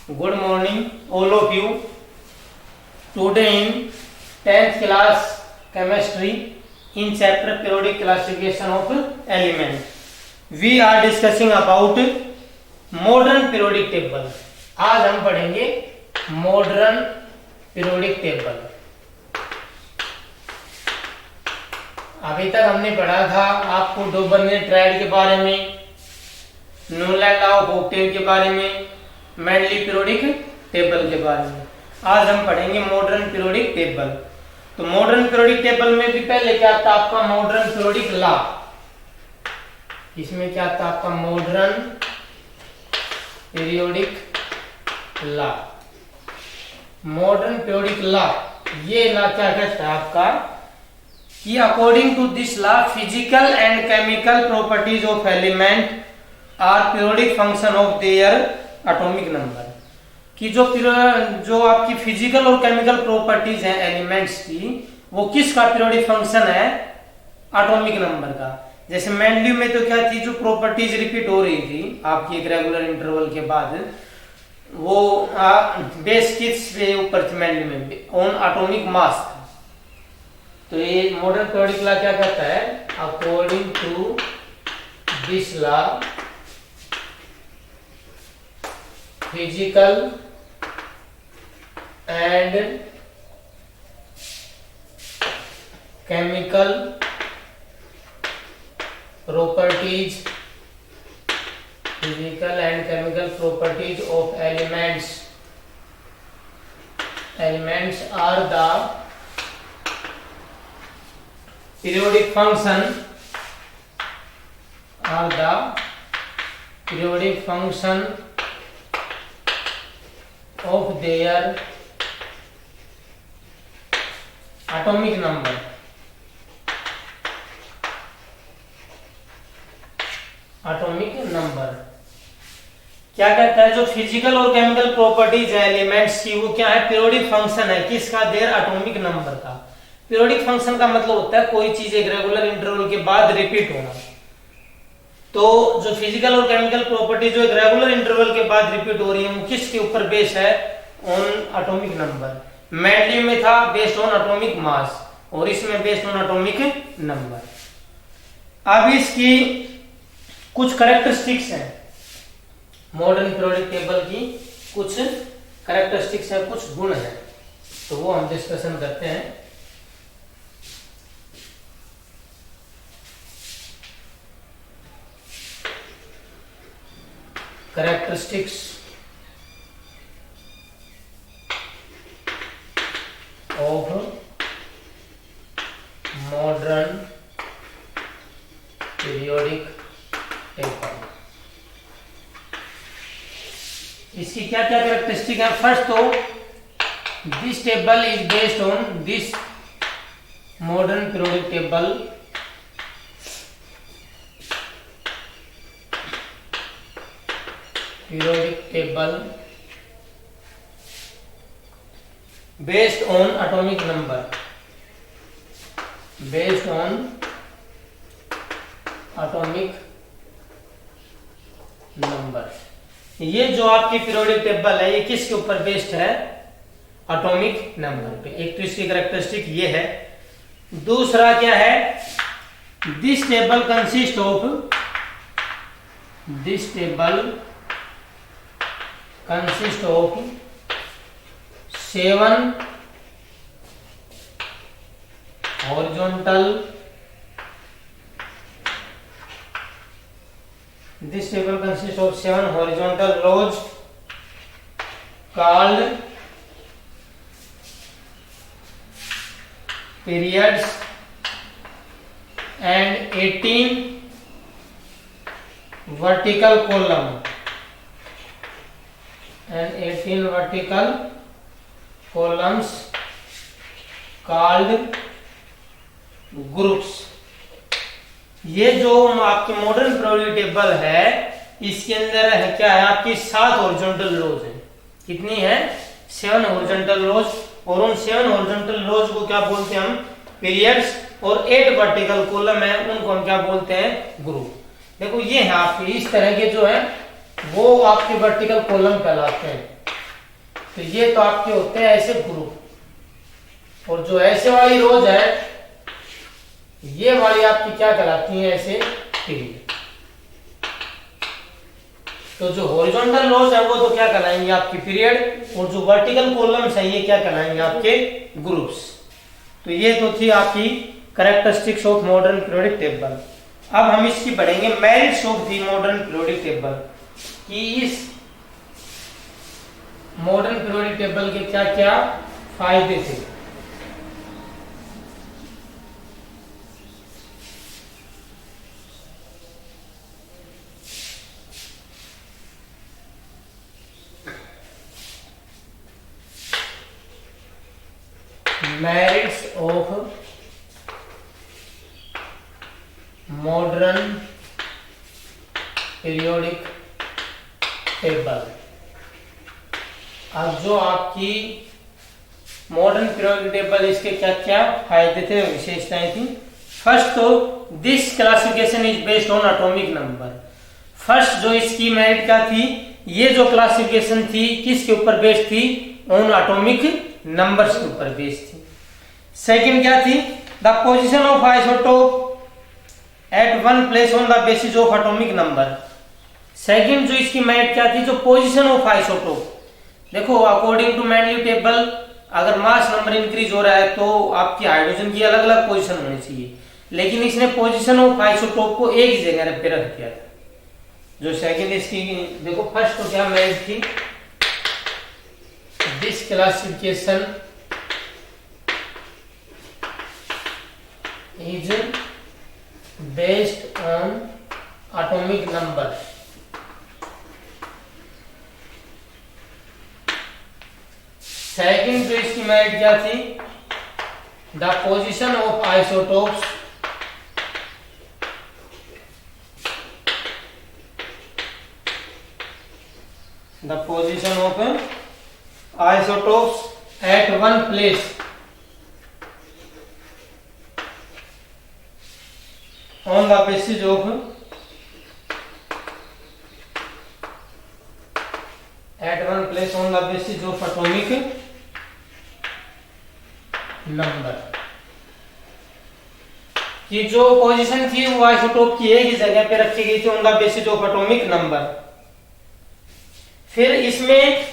Good morning, all of you. Today in 10th class chemistry, in chapter periodic classification of element, we are discussing about modern periodic table. आज हम पढ़ेंगे modern periodic table. अभी तक हमने पढ़ा था आपको डोबर्नियर ट्रायड के बारे में, न्यूलैंड लॉ ऑफ ऑक्टेव के बारे में, मेंडली पीरियोडिक टेबल के बारे में. आज हम पढ़ेंगे मॉडर्न पीरियोडिक टेबल. तो मॉडर्न पीरियोडिक टेबल में भी पहले क्या था आपका मॉडर्न पीरियोडिक लॉ. इसमें क्या था आपका modern periodic law. Modern periodic law, ये लॉ क्या कहता है आपका कि according to this law physical and chemical properties of element are periodic function of their atomic number. कि जो आपकी फिजिकल और केमिकल प्रॉपर्टीज हैं एलिमेंट्स की, वो किसका पीरियोडिक फंक्शन है? एटॉमिक नंबर का. जैसे मेंडली में तो क्या थी, जो प्रॉपर्टीज रिपीट हो रही थी आपकी एक रेगुलर इंटरवल के बाद, वो बेस किस पे ऊपर थी मेंडली में? ऑन एटॉमिक मास था. तो ये मॉडर्न पीरियोडिक लॉ क्या कहता है? According to this law physical and chemical properties of elements are the periodic function of their atomic number. क्या कहता है? जो फिजिकल और केमिकल प्रॉपर्टीज है एलिमेंट्स की, वो क्या है? पीरियोडिक फंक्शन है. किसका? देयर एटॉमिक नंबर का. पीरियोडिक फंक्शन का मतलब होता है कोई चीज एक रेगुलर इंटरवल के बाद रिपीट होना. तो जो फिजिकल और केमिकल प्रॉपर्टी जो एक रेगुलर इंटरवल के बाद रिपीट हो रही है, वो किसके ऊपर बेस है? On atomic number. मेंडली में था बेस्ड ऑन एटॉमिक मास, और इसमें बेस्ड ऑन एटॉमिक नंबर. अब इसकी कुछ कैरेक्टरिस्टिक्स हैं. मॉडर्न पीरियोडिक टेबल की कुछ कैरेक्टरिस्टिक्स है, कुछ गुण है, तो वो हम डिस्कशन करते हैं. Characteristics of modern periodic table. इसकी क्या क्या कैरेक्टरिस्टिक है? फर्स्ट तो this table is based on this modern periodic table based on atomic number. ये जो आपकी पीरियोडिक टेबल है, ये किसके ऊपर बेस्ड है? एटॉमिक नंबर पे. एक तो इसकी कैरेक्टरिस्टिक ये है. दूसरा क्या है? This table consist of 7 horizontal rows called periods and 18 vertical columns called groups. ये जो आपकी मॉडर्न पीरियोडिक टेबल है, इसके अंदर है क्या है? आपकी 7 हॉरिजॉन्टल रोज है. कितनी है? 7 हॉरिजॉन्टल रोज. और उन 7 हॉरिजॉन्टल रोज को क्या बोलते हैं हम? पीरियड्स. और 8 वर्टिकल कॉलम है, उनको हम क्या बोलते हैं? ग्रुप. देखो ये है आपके इस तरह के जो है वो आपके वर्टिकल कॉलम कहलाते हैं. तो ये तो आपके होते हैं ऐसे ग्रुप, और जो ऐसे वाली रोज है ये वाली आपकी क्या कहलाती है, ऐसे पीरियड। तो जो हॉरिजॉन्टल रोज है वो तो क्या कहलाएंगे आपकी पीरियड, और जो वर्टिकल कॉलम्स है ये क्या कहलाएंगे आपके ग्रुप्स। तो ये तो थी आपकी characteristics of modern periodic table. अब हम इसकी पढ़ेंगे merits of the modern periodic table, कि इस मॉडर्न पीरियोडिक टेबल के क्या क्या फायदे थे। merits of modern periodic table। अब जो आपकी मॉडर्न पीरियोडिक टेबल, इसके क्या क्या फायदे थे, विशेषताएं थी। फर्स्ट तो this classification is based on atomic number. First जो इसकी मेरिट क्या थी, ये जो क्लासिफिकेशन थी किसके ऊपर बेस्ड थी, ऑन एटॉमिक नंबर्स के ऊपर बेस्ड थी। सेकंड क्या थी, the position of isotope at one place on the basis of atomic number. Second जो इसकी मेरिट क्या थी, जो पोजीशन ऑफ आइसोटोप। देखो अकॉर्डिंग टू मेंडली टेबल अगर मास नंबर इंक्रीज हो रहा है तो आपकी हाइड्रोजन की अलग अलग पोजीशन होनी चाहिए, लेकिन इसने पोजीशन ऑफ आइसोटोप को एक ही जगह पे रख दिया था। जो सेकंड इसकी देखो, फर्स्ट तो क्या मेरिट थी, this classification is based on atomic number। Second जो इसकी मेरिट क्या थी, the position of isotopes at one place on the basis of atomic number। कि जो पोजीशन थी वो आइसोटोप की एक ही जगह पे रखी गई थी on the basis of atomic number. फिर इसमें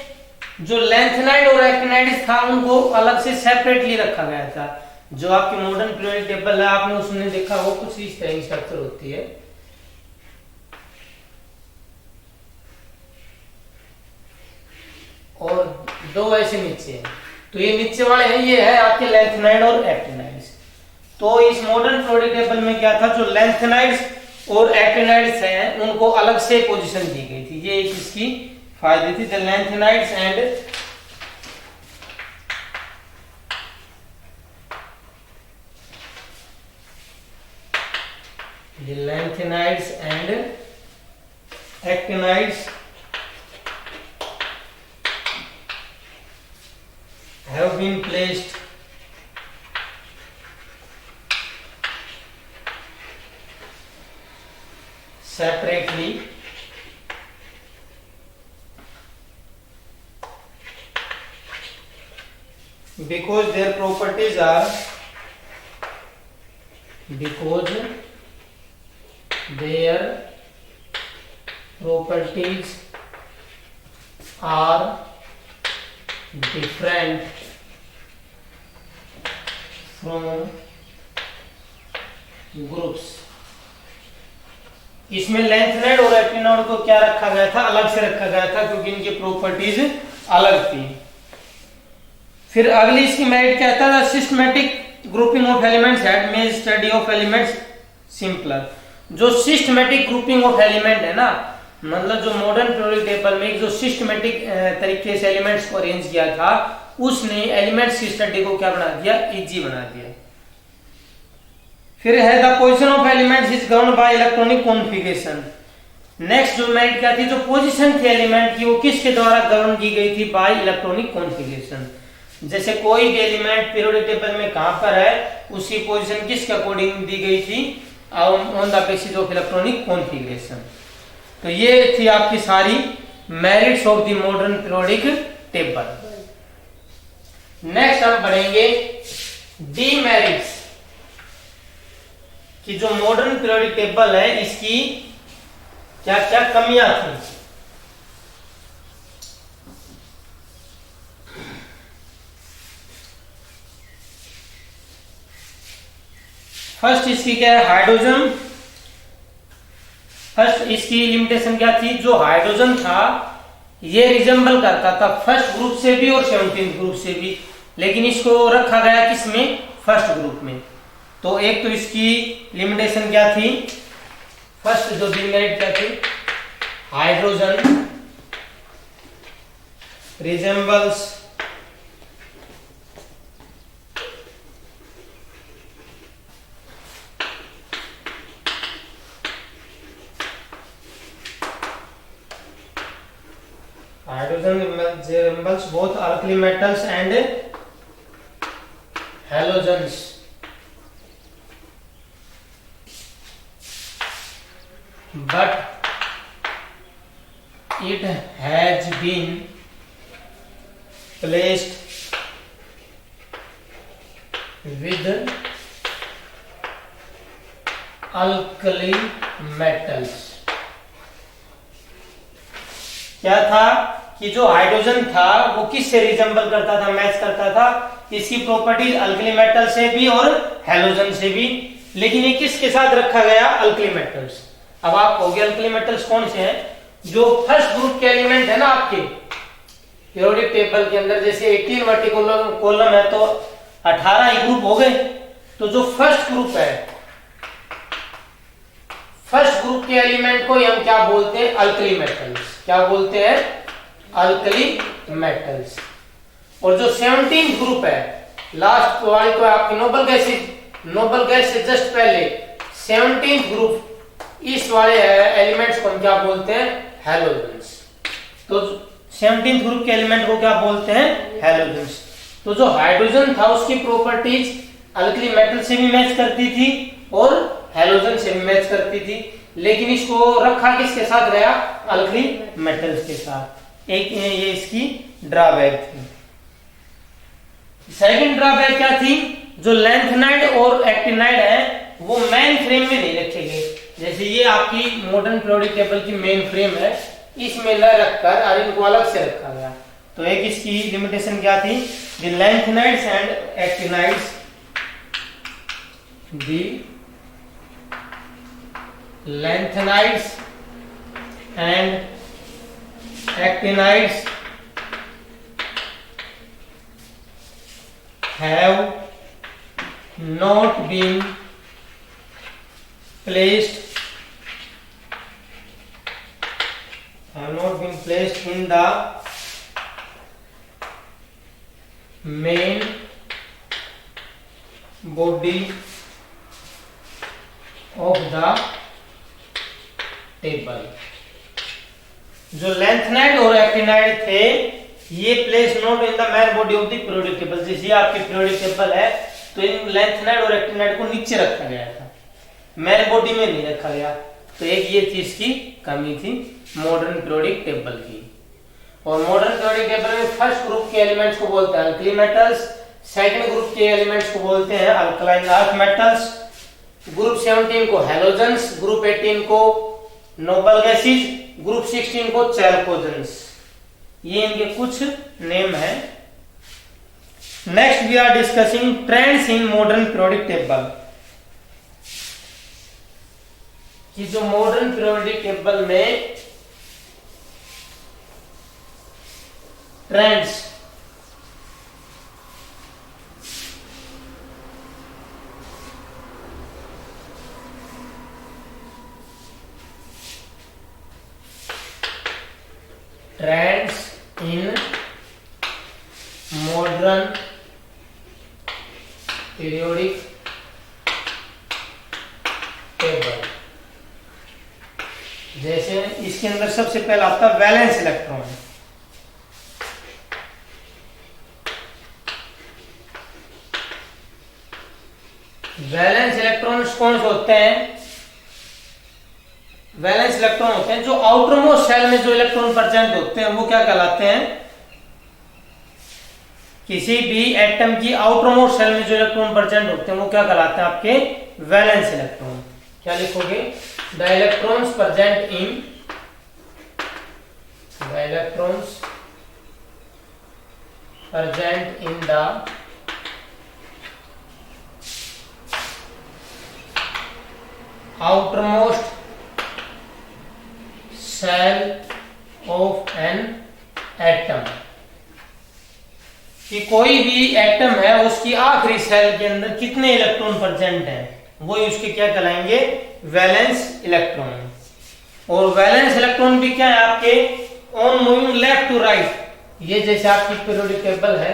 जो लेंथेनाइड और एक्टिनाइड था उनको अलग से सेपरेटली रखा गया था। जो आपकी मॉडर्न पीरियोडिक टेबल है आपने उसमें देखा वो कुछ इस तरह की स्ट्रक्चर होती है, और दो ऐसे नीचे हैं। तो ये नीचे वाले हैं, ये है आपके लेंथेनाइड और एक्टिनाइड्स। तो इस मॉडर्न पीरियोडिक टेबल में क्या था, जो लेंथेनाइड्स और एक्टिनाइड्स हैं उनको अलग से पोजीशन दी गई थी। ये एक इसकी फायदे थी, the lanthanides and actinides have been placed separately because their properties are different from groups। इसमें लेंथेनाइड और एक्टिनाइड को क्या रखा गया था, अलग से रखा गया था क्योंकि इनकी प्रॉपर्टीज अलग थी। फिर अगली इसकी मेरिट क्या था, the systematic grouping of elements had made study of elements simpler. जो सिस्टमैटिक ग्रुपिंग ऑफ एलिमेंट है ना, मतलब जो मॉडर्न पीरियोडिक टेबल में जो सिस्टमैटिक तरीके से एलिमेंट्स को अरेंज किया था उसने एलिमेंट्स की स्टडी को क्या बना दिया, इजी बना दिया। फिर है the position of elements is governed bye electronic configuration. Next जो मेरिट क्या थी, जो पोजीशन थी एलिमेंट की वो किसके द्वारा गवर्न की गई थी, बाय इलेक्ट्रॉनिक कॉन्फ़िगरेशन। जैसे कोई भी एलिमेंट पीरियोडिक टेबल में कहां पर है उसकी पोजीशन किसके अकॉर्डिंग दी गई थी, on the basis of electronic configuration. तो ये थी आपकी सारी merits of the modern periodic table. Next हम पढ़ेंगे डीमेरिट्स कि जो मॉडर्न पीरियोडिक टेबल है इसकी क्या क्या कमियां थी। फर्स्ट इसकी क्या है, हाइड्रोजन। फर्स्ट इसकी लिमिटेशन क्या थी, जो हाइड्रोजन था ये रिजेंबल करता था फर्स्ट ग्रुप से भी और 17th ग्रुप से भी, लेकिन इसको रखा गया किसमें, फर्स्ट ग्रुप में। तो एक तो इसकी लिमिटेशन क्या थी, फर्स्ट जो डीमेरिट क्या थी, hydrogen resembles hydrogen resembles both alkali metals and halogens. But it has been placed with alkali metals. क्या था कि जो हाइड्रोजन था वो किससे रिजेंबल करता था, मैच करता था, इसकी प्रॉपर्टीज अल्कली मेटल से भी और हैलोजन से भी, लेकिन ये किसके साथ रखा गया, अल्कली मेटल्स। अब आप कहोगे अल्कली मेटल्स कौन से हैं, जो फर्स्ट ग्रुप के एलिमेंट है ना आपके पीरियोडिक टेबल के अंदर, जैसे 18 वर्टिकल कॉलम है तो 18 ही ग्रुप हो गए। तो जो फर्स्ट ग्रुप है, फर्स्ट ग्रुप के एलिमेंट को हम क्या बोलते हैं, अल्कली मेटल्स। क्या बोलते हैं, अल्कली मेटल्स। और जो 17th ग्रुप है, लास्ट वाली तो आपकी नोबल गैसेज, नोबल गैस से जस्ट पहले 17th ग्रुप, इस वाले एलिमेंट्स को हम क्या बोलते हैं, हैलोजेंस। तो 17th ग्रुप के एलिमेंट को क्या बोलते हैं, हैलोजेंस। तो जो हाइड्रोजन था उसकी प्रॉपर्टीज अल्कली मेटल से भी मैच करती थी और हैलोजन से भी मैच करती थी, लेकिन इसको रखा किसके साथ गया, अल्कली मेटल्स के साथ। एक ये इसकी ड्रॉबैक थी। सेकंड ड्रॉबैक क्या थी, जो लैंथेनाइड और एक्टिनाइड है वो मेन फ्रेम में नहीं रखे गए। जैसे ये आपकी मॉडर्न पीरियोडिक टेबल की मेन फ्रेम है, इसमें न रखकर और इनको अलग से रखा गया। तो एक इसकी लिमिटेशन क्या थी, the lanthanides and actinides, the lanthanides and actinides have not been placed in the main body of the table. जो लैंथेनाइड और एक्टिनाइड थे ये place not in the main body of the periodic table. जैसे आपकी periodic table है तो इन lanthanide और actinide को नीचे रखा गया था, मेन बॉडी में नहीं रखा गया। तो एक ये चीज की कमी थी मॉडर्न पीरियोडिक टेबल की। और मॉडर्न पीरियोडिक टेबल में फर्स्ट ग्रुप के एलिमेंट्स को बोलते हैं अल्कली मेटल्स, सेकंड ग्रुप के एलिमेंट्स को बोलते हैं अल्कलाइन अर्थ मेटल्स, ग्रुप 17 को हैलोजेंस, ग्रुप 18 को नोबल गैसेज, ग्रुप 16 को चैल्कोजेंस। ये इनके कुछ नेम है। Next we are discussing trends in modern periodic table. कि जो मॉडर्न पीरियोडिक टेबल में trends, trends in modern periodic table. जैसे इसके अंदर सबसे पहला आता है वैलेंस इलेक्ट्रॉन। वैलेंस इलेक्ट्रॉन्स कौन से होते हैं, वैलेंस इलेक्ट्रॉन होते हैं जो आउटरमोस्ट शेल में जो इलेक्ट्रॉन प्रेजेंट होते हैं वो क्या कहलाते हैं, किसी भी एटम की आउटरमोस्ट शेल में जो इलेक्ट्रॉन प्रेजेंट होते हैं वो क्या कहलाते हैं आपके वैलेंस इलेक्ट्रॉन। क्या लिखोगे? The electrons present in the outermost shell of an atom, कि कोई भी एटम है उसकी आखिरी सेल के अंदर कितने इलेक्ट्रॉन प्रेजेंट हैं वो उसके क्या कहलाएंगे? Valence electron. और वैलेंस इलेक्ट्रॉन भी क्या है आपके? On moving left to right. ये जैसे आपकी पीरियोडिक टेबल है,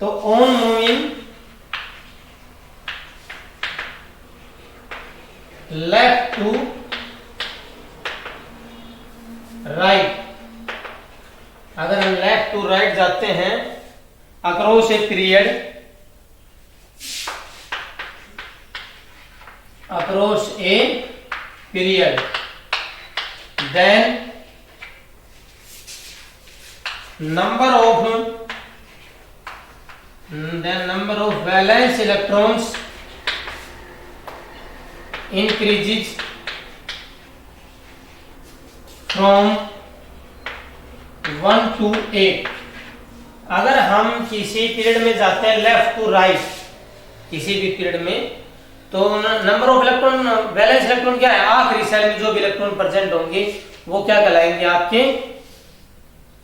तो on moving left to right, अगर हम लेफ्ट टू राइट जाते हैं across a period, then number of valence electrons increases from 1 to 8। अगर हम किसी पीरियड में जाते हैं लेफ्ट टू राइट किसी भी पीरियड में, तो number of electron, valence electron क्या है? आखिरी सेल में जो भी इलेक्ट्रॉन प्रेजेंट होंगे वो क्या कहलाएंगे? आपके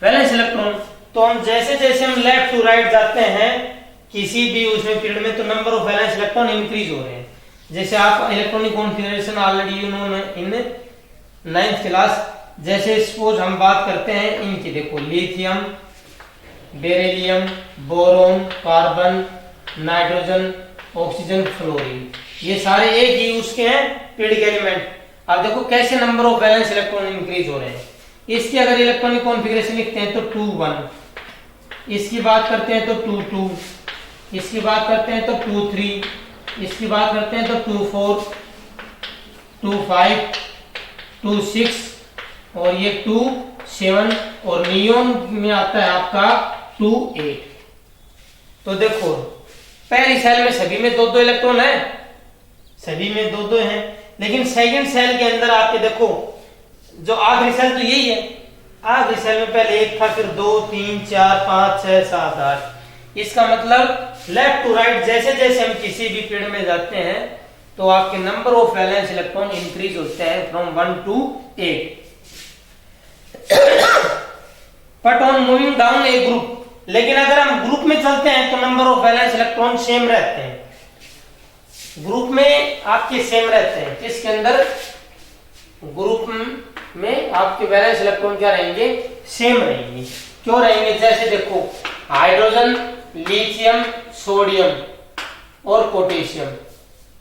वैलेंस इलेक्ट्रॉन। तो हम जैसे जैसे हम लेफ्ट टू राइट जाते हैं किसी भी उसमें पीरियड में, तो number of valence electron increase हो रहे हैं। जैसे आप electronic configuration already you know in 9th class. जैसे सपोज हम बात करते हैं इनकी, देखो lithium, beryllium, boron, carbon, nitrogen, oxygen, fluorine, ये सारे एक ही उसके हैं पीरियडिक एलिमेंट। अब देखो कैसे number of valence electron increase हो रहे हैं। इसकी अगर इलेक्ट्रॉनिक कॉन्फ़िगरेशन लिखते हैं तो 2 1, इसकी बात करते हैं तो 2 2, इसकी बात करते हैं तो 2 3, इसकी बात करते हैं तो 2 4, 2 5, 2 6 और ये 2 7, और नियोन में आता है आपका 2 8। तो देखो पहली सेल में सभी में 2 2 इलेक्ट्रॉन है, सभी में 2 2 हैं, लेकिन सेकंड सेल के अंदर आपके देखो जो आखिरी सेल तो यही है, आखिरी सेल में पहले 1 था, फिर 2 3 4 5 6 7 8। इसका मतलब लेफ्ट टू राइट जैसे जैसे हम किसी भी पीरियड में जाते हैं तो आपके number of valence electron increase होते हैं from 1 to 8। But on moving down A group, लेकिन अगर हम ग्रुप में चलते हैं तो number of valence electron same रहते हैं, ग्रुप में आपके सेम रहते हैं। किसके अंदर? ग्रुप में आपके वैलेंस इलेक्ट्रॉन क्या रहेंगे? सेम रहेंगे। क्यों रहेंगे? जैसे देखो हाइड्रोजन, लिथियम, सोडियम और पोटेशियम,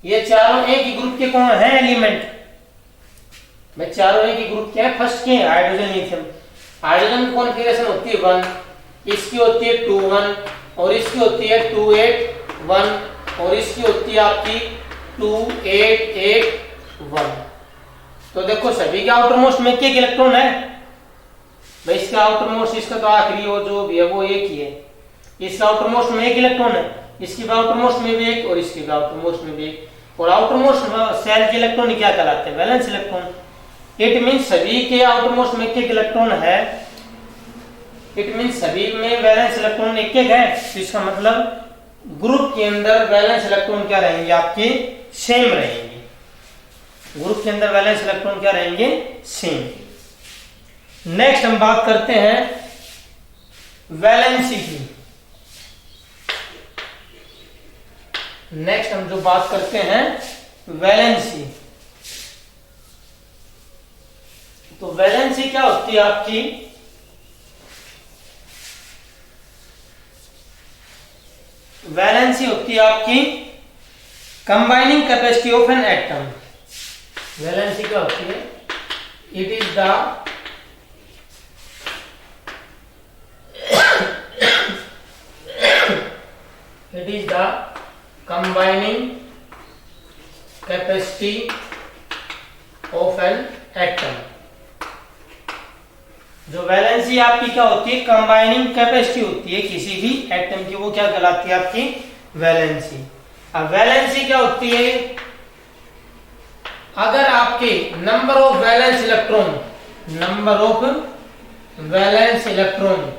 ये चारों एक ही ग्रुप के कौन है? एलिमेंट में चारों एक ही ग्रुप के हैं। फर्स्ट के हाइड्रोजन, लिथियम। हाइड्रोजन की कॉन्फ़िगरेशन होती है 1, इसकी होती है 2 1, और इसकी होती है 2 8 1, और इसकी होती है आपकी 2 8 8 1। तो देखो सभी के आउटर मोस्ट में एक इलेक्ट्रॉन है भाई, इसका आउटर मोस्ट, इसका तो आखिरी हो जो भी है वो एक ही है, इसका आउटर मोस्ट में एक इलेक्ट्रॉन है, इसकी आउटर मोस्ट में भी एक, और इसके आउटर मोस्ट में भी एक। और आउटर मोस्ट सेल के इलेक्ट्रॉन क्या कहलाते हैं? Valence electron. इट मींस सभी के आउटर मोस्ट में एक इलेक्ट्रॉन है, इट मींस सभी में वैलेंस इलेक्ट्रॉन एक एक है। तो इसका मतलब ग्रुप के अंदर वैलेंस इलेक्ट्रॉन क्या रहेंगे? आपके सेम रहेंगे। ग्रुप के अंदर वैलेंस इलेक्ट्रॉन क्या रहेंगे? सेम। नेक्स्ट हम बात करते हैं वैलेंसी की। नेक्स्ट हम जो बात करते हैं वैलेंसी, तो वैलेंसी क्या होती है आपकी? वैलेंसी होती है आपकी combining capacity of an atom. Valency क्या होती है? It is the combining capacity of an atom. जो वैलेंसी आपकी क्या होती है, कंबाइनिंग कैपेसिटी होती है किसी भी एटम की, वो क्या कहलाती है आपकी वैलेंसी। अब वैलेंसी क्या होती है, अगर आपके number of valence electron, number of valence electron,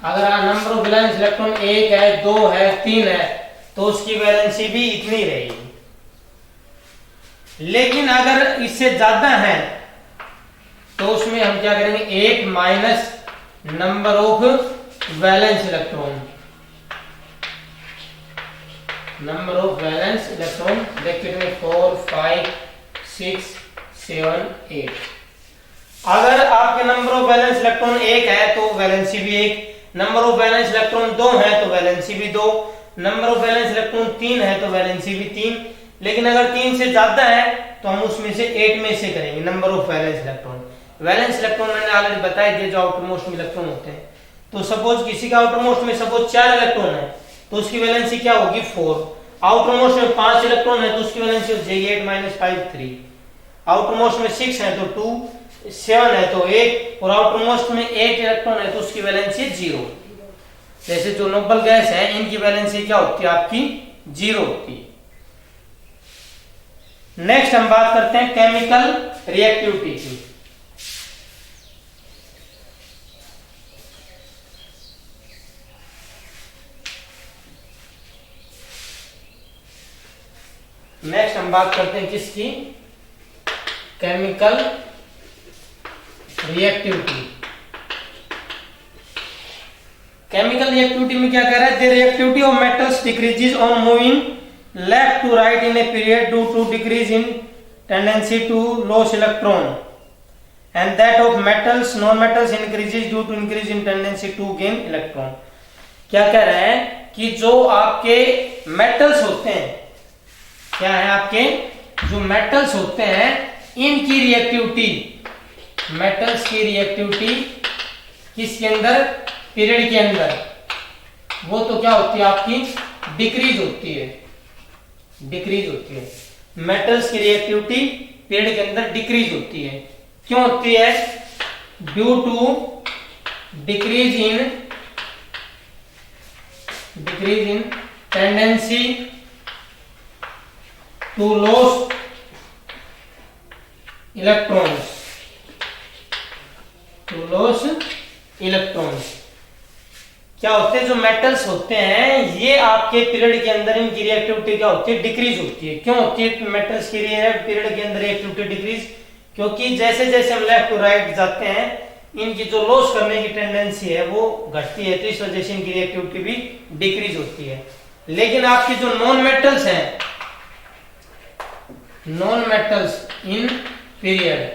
अगर नंबर ऑफ वैलेंस इलेक्ट्रॉन 1 है, 2 है, 3 है, तो उसकी वैलेंसी भी इतनी रहेगी। लेकिन अगर इससे ज्यादा है तो उसमें हम क्या करेंगे, 1 minus number of valence electron, number of valence electron bracket में 4 5 6 7 8। अगर आपके नंबर ऑफ वैलेंस इलेक्ट्रॉन 1 है तो वैलेंसी भी 1, नंबर ऑफ वैलेंस इलेक्ट्रॉन 2 है तो वैलेंसी भी 2, नंबर ऑफ वैलेंस इलेक्ट्रॉन 3 है तो वैलेंसी भी 3। लेकिन अगर 3 से ज्यादा है तो हम उसमें से 8 में से करेंगे number of valence electron. Valence electron मैंने ऑलरेडी बताया दिया, जो आउटर मोस्ट में इलेक्ट्रॉन होते हैं। तो सपोज किसी का आउटर मोस्ट में सपोज 4 इलेक्ट्रॉन है तो उसकी वैलेंसी क्या होगी 4। आउटर मोस्ट में 5 इलेक्ट्रॉन है तो उसकी वैलेंसी हो जाएगी 8 माइनस 5 3। आउटर मोस्ट में 6 है तो 2, 7 है तो 1, और आउटर मोस्ट में 8 इलेक्ट्रॉन है तो उसकी वैलेंसी 0। जैसे जो नोबल गैस है इनकी वैलेंसी क्या होती है आपकी 0 होती है। नेक्स्ट हम बात करते हैं केमिकल रिएक्टिविटी की। नेक्स्ट हम बात करते हैं किसकी, केमिकल रिएक्टिविटी। केमिकल रिएक्टिविटी में क्या कह रहा है, the reactivity of metals decreases on moving left to right in a period due to decrease in tendency to loss electron, and that of metals non metals increases due to increase in tendency to gain electron. क्या कह रहे हैं कि जो आपके metals होते हैं, क्या है आपके जो मेटल्स होते हैं इनकी रिएक्टिविटी, मेटल्स की रिएक्टिविटी किसके अंदर, पीरियड के अंदर, वो तो क्या होती है आपकी डिक्रीज होती है, डिक्रीज होती है। मेटल्स की रिएक्टिविटी पीरियड के अंदर डिक्रीज होती है। क्यों होती है, due to decrease in tendency to loss electrons, to loss electrons. क्या होते हैं, जो मेटल्स होते हैं ये आपके पीरियड के अंदर इनकी रिएक्टिविटी क्या होती है, डिक्रीज होती है। क्यों होती है मेटल्स की पीरियड के अंदर रिएक्टिविटी डिक्रीज, क्योंकि जैसे जैसे हम लेफ्ट टू राइट जाते हैं इनकी जो लॉस करने की टेंडेंसी है वो घटती है, तो इस वजह से इनकी रिएक्टिविटी भी डिक्रीज होती है। लेकिन आपके जो नॉन मेटल्स हैं, नॉन मेटल्स इन पीरियड,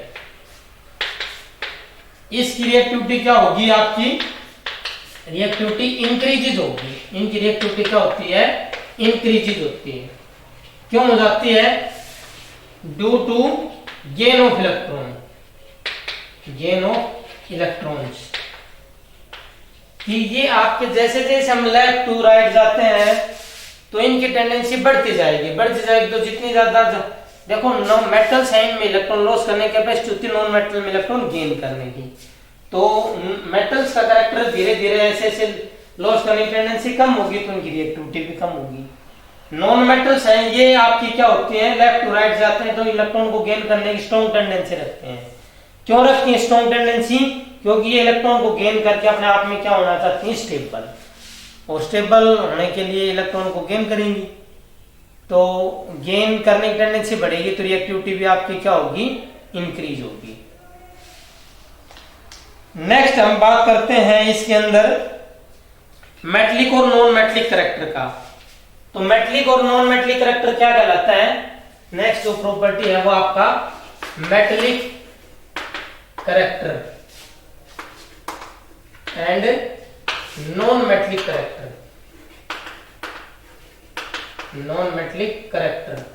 इसकी रिएक्टिविटी क्या होगी, आपकी रिएक्टिविटी इंक्रीजेज होगी। इनकी रिएक्टिविटी क्या होती है, इंक्रीजेज होती है। क्यों हो जाती है, due to gain of electron, gain of electrons. कि ये आपके जैसे जैसे हम लेफ्ट टू राइट जाते हैं तो इनकी टेंडेंसी बढ़ती जाएगी, बढ़ती जाएगी। तो जितनी ज्यादा देखो मेटल्स है इनमें इलेक्ट्रॉन लॉस करने की कैपेसिटी होती है, नॉन मेटल में इलेक्ट्रॉन गेन करने की। तो मेटल्स का कैरेक्टर धीरे धीरे ऐसे ऐसे लॉस करने की टेंडेंसी कम होगी तो उनकी रिएक्टिविटी भी कम होगी। नॉन मेटल्स हैं ये आपकी क्या होती है, लेफ्ट टू राइट जाते हैं तो इलेक्ट्रॉन को गेन करने की स्ट्रॉन्ग टेंडेंसी रखते हैं। क्यों रखती है स्ट्रॉन्ग टेंडेंसी, क्योंकि ये इलेक्ट्रॉन को गेन करके अपने आप में क्या होना चाहती है, स्टेबल। और स्टेबल होने के लिए इलेक्ट्रॉन को गेन करेंगी, तो गेन करने की टेंडेंसी बढ़ेगी तो रिएक्टिविटी भी आपकी क्या होगी, इंक्रीज होगी। नेक्स्ट हम बात करते हैं इसके अंदर मेटलिक और नॉन मेटलिक करैक्टर का। तो मेटलिक और नॉन मेटलिक करैक्टर क्या कहलाता है, नेक्स्ट जो प्रॉपर्टी है वो आपका metallic character and non metallic character, non metallic character.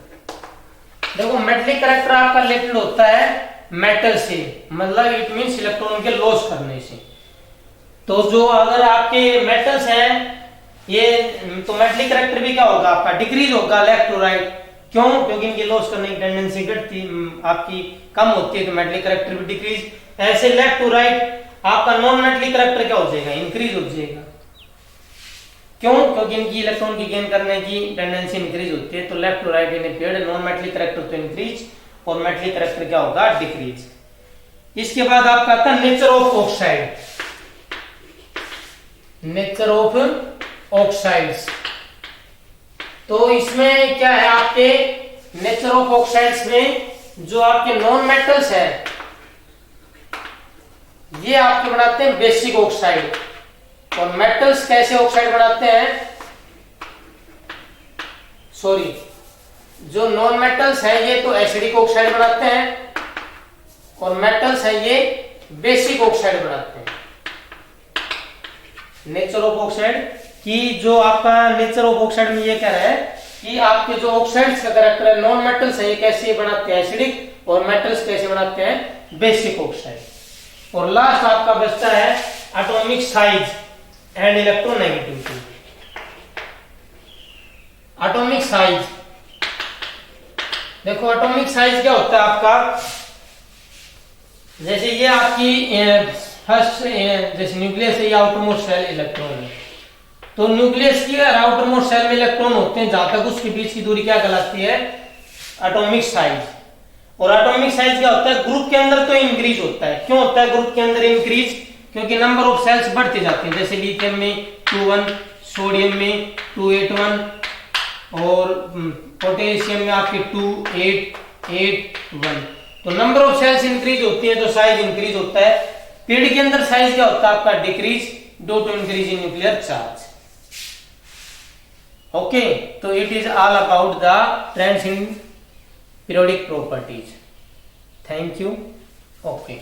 देखो मेटलिक करैक्टर आपका रिलेटेड होता है मेटल से, मतलब इट मींस इलेक्ट्रॉन के लॉस करने से। तो जो अगर आपके मेटल्स हैं ये, तो मेटलिक करैक्टर भी क्या होगा आपका, डिक्रीज होगा लेफ्ट टू राइट। क्यों? क्योंकि इनकी लॉस करने की टेंडेंसी घटती आपकी कम होती है, तो मेटलिक करैक्टर भी डिक्रीज। ऐसे लेफ्ट टू राइट आपका नॉन मेटलिक करैक्टर क्या हो जाएगा? इंक्रीज हो जाएगा। क्यों? क्योंकि इनकी इलेक्ट्रॉन की गेन करने की टेंडेंसी इंक्रीज होती है, तो left to right in a pair non metallic character तो इंक्रीज और मेटलिक करैक्टर क्या होगा? डिक्रीज। इसके बाद आपका आता है nature of oxide. Nature of oxides, तो इसमें क्या है आपके नेचर ऑफ ऑक्साइड्स में जो आपके नॉन मेटल्स है ये आपके बनाते हैं बेसिक ऑक्साइड, और मेटल्स कैसे ऑक्साइड बनाते हैं? सॉरी, जो नॉन मेटल्स है ये तो एसिडिक ऑक्साइड बनाते हैं और मेटल्स है ये बेसिक ऑक्साइड बनाते हैं। नेचर ऑफ ऑक्साइड की जो आपका नेचर ऑफ ऑक्साइड में ये कह रहा है कि आपके जो ऑक्साइड्स का कैरेक्टर है, नॉन मेटल्स है ये कैसे बनाते हैं? एसिडिक, और मेटल्स कैसे बनाते हैं? Basic oxide. और लास्ट आपका बचता है atomic size and electronegativity. Atomic size, देखो एटॉमिक साइज क्या होता है आपका? जैसे ये आपकी फर्स्ट जैसे न्यूक्लियस है, ये आउटरमोस्ट सेल इलेक्ट्रॉन है, तो न्यूक्लियस की और आउटरमोस्ट सेल में इलेक्ट्रॉन होते हैं, जहां तक उसके बीच की दूरी क्या कहलाती है? Atomic size. और एटॉमिक साइज क्या होता है? ग्रुप के अंदर तो इंक्रीज होता है। क्यों होता है ग्रुप के अंदर इंक्रीज? क्योंकि नंबर ऑफ सेल्स बढ़ते जाते हैं। जैसे लिथियम में 2 1, सोडियम में 2 8 1 और पोटेशियम में आपके 2 8 8 1। तो नंबर ऑफ सेल्स इंक्रीज होती है तो साइज इंक्रीज होता है। पीरियड के अंदर साइज क्या होता है आपका? Decrease due to increase in nuclear charge. Okay, तो it is all about the trends in periodic properties. Thank you. Okay.